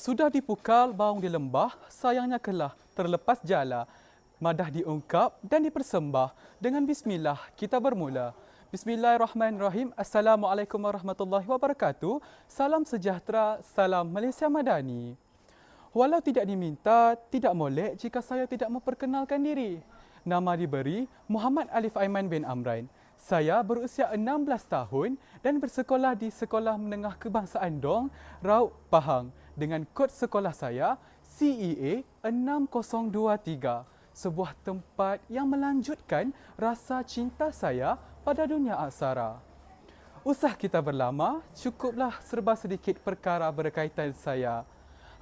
Sudah dipukal baung di lembah, sayangnya kelah terlepas jala. Madah diungkap dan dipersembah. Dengan bismillah kita bermula. Bismillahirrahmanirrahim. Assalamualaikum warahmatullahi wabarakatuh. Salam sejahtera, salam Malaysia Madani. Walau tidak diminta, tidak molek jika saya tidak memperkenalkan diri. Nama diberi Muhammad Alif Aiman bin Amran. Saya berusia 16 tahun dan bersekolah di Sekolah Menengah Kebangsaan Dong, Raub Pahang dengan kod sekolah saya CEA 6023. Sebuah tempat yang melanjutkan rasa cinta saya pada dunia aksara. Usah kita berlama, cukuplah serba sedikit perkara berkaitan saya.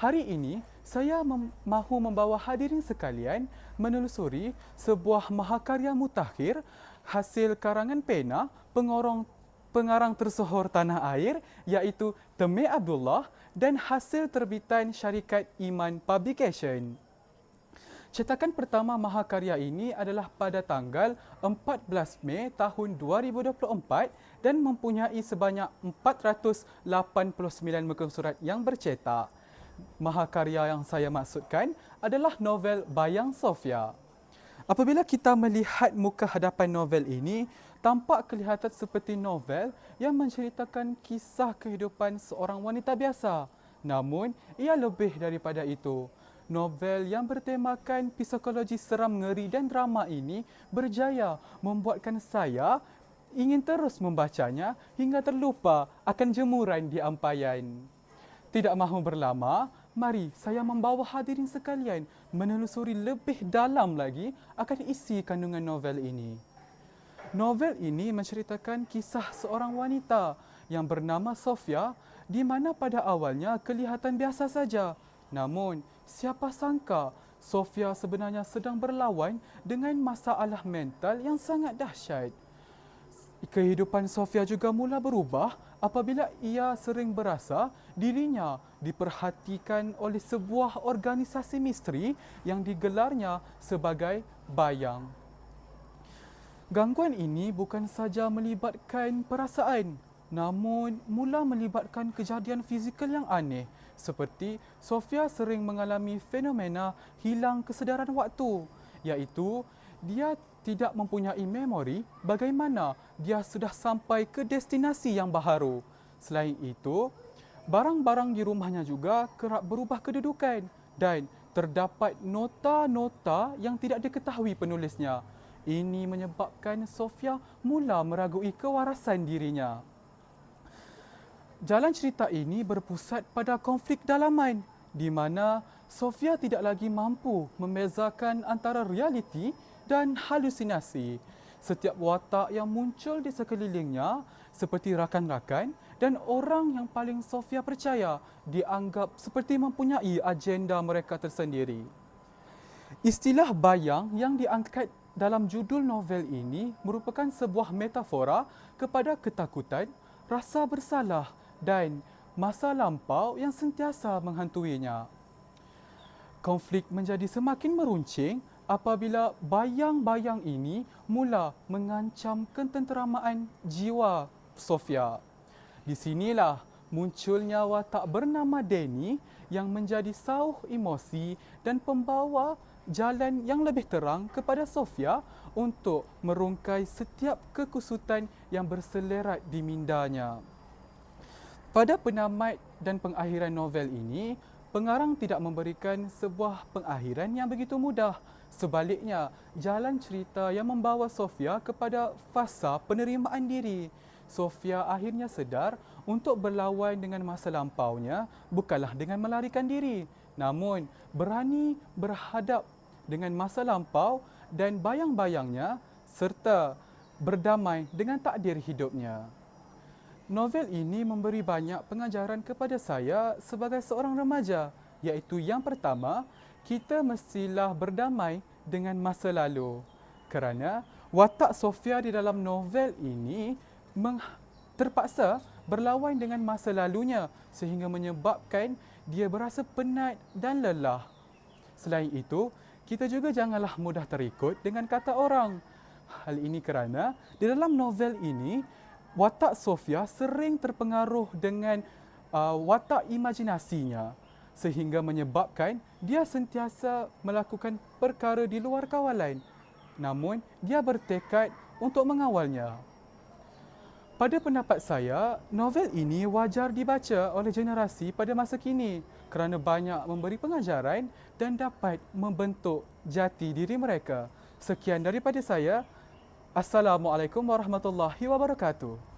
Hari ini, saya mahu membawa hadirin sekalian menelusuri sebuah mahakarya mutakhir hasil karangan pena pengarang tersohor tanah air iaitu Temeh Abdullah dan hasil terbitan syarikat Iman Publication. Cetakan pertama mahakarya ini adalah pada tanggal 14 Mei tahun 2024 dan mempunyai sebanyak 489 muka surat yang bercetak. Mahakarya yang saya maksudkan adalah novel Bayang Sofia. Apabila kita melihat muka hadapan novel ini, tampak kelihatan seperti novel yang menceritakan kisah kehidupan seorang wanita biasa. Namun, ia lebih daripada itu. Novel yang bertemakan psikologi seram, ngeri dan drama ini berjaya membuatkan saya ingin terus membacanya hingga terlupa akan jemuran di ampaian. Tidak mahu berlama, mari saya membawa hadirin sekalian menelusuri lebih dalam lagi akan isi kandungan novel ini. Novel ini menceritakan kisah seorang wanita yang bernama Sofia di mana pada awalnya kelihatan biasa saja. Namun, siapa sangka Sofia sebenarnya sedang berlawan dengan masalah mental yang sangat dahsyat. Kehidupan Sofia juga mula berubah apabila ia sering berasa dirinya diperhatikan oleh sebuah organisasi misteri yang digelarnya sebagai Bayang. Gangguan ini bukan saja melibatkan perasaan, namun mula melibatkan kejadian fizikal yang aneh seperti Sofia sering mengalami fenomena hilang kesedaran waktu, iaitu dia tidak mempunyai memori bagaimana dia sudah sampai ke destinasi yang baharu. Selain itu, barang-barang di rumahnya juga kerap berubah kedudukan dan terdapat nota-nota yang tidak diketahui penulisnya. Ini menyebabkan Sofia mula meragui kewarasan dirinya. Jalan cerita ini berpusat pada konflik dalaman di mana Sofia tidak lagi mampu membezakan antara realiti dan halusinasi. Setiap watak yang muncul di sekelilingnya seperti rakan-rakan dan orang yang paling Sofia percaya dianggap seperti mempunyai agenda mereka tersendiri. Istilah bayang yang diangkat dalam judul novel ini merupakan sebuah metafora kepada ketakutan, rasa bersalah dan masa lampau yang sentiasa menghantuinya. Konflik menjadi semakin meruncing apabila bayang-bayang ini mula mengancam ketenteraman jiwa Sofia. Di sinilah munculnya watak bernama Danny yang menjadi sauh emosi dan pembawa jalan yang lebih terang kepada Sofia untuk merungkai setiap kekusutan yang berselerat di mindanya. Pada penamat dan pengakhiran novel ini, pengarang tidak memberikan sebuah pengakhiran yang begitu mudah. Sebaliknya, jalan cerita yang membawa Sofia kepada fasa penerimaan diri. Sofia akhirnya sedar untuk berlawan dengan masa lampaunya bukanlah dengan melarikan diri, namun berani berhadap dengan masa lampau dan bayang-bayangnya serta berdamai dengan takdir hidupnya. Novel ini memberi banyak pengajaran kepada saya sebagai seorang remaja, iaitu yang pertama, kita mestilah berdamai dengan masa lalu. Kerana watak Sofia di dalam novel ini terpaksa berlawan dengan masa lalunya sehingga menyebabkan dia berasa penat dan lelah. Selain itu, kita juga janganlah mudah terikut dengan kata orang. Hal ini kerana di dalam novel ini, watak Sofia sering terpengaruh dengan watak imajinasinya. sehingga menyebabkan dia sentiasa melakukan perkara di luar kawalan. Namun, dia bertekad untuk mengawalnya. Pada pendapat saya, novel ini wajar dibaca oleh generasi pada masa kini kerana banyak memberi pengajaran dan dapat membentuk jati diri mereka. Sekian daripada saya. Assalamualaikum warahmatullahi wabarakatuh.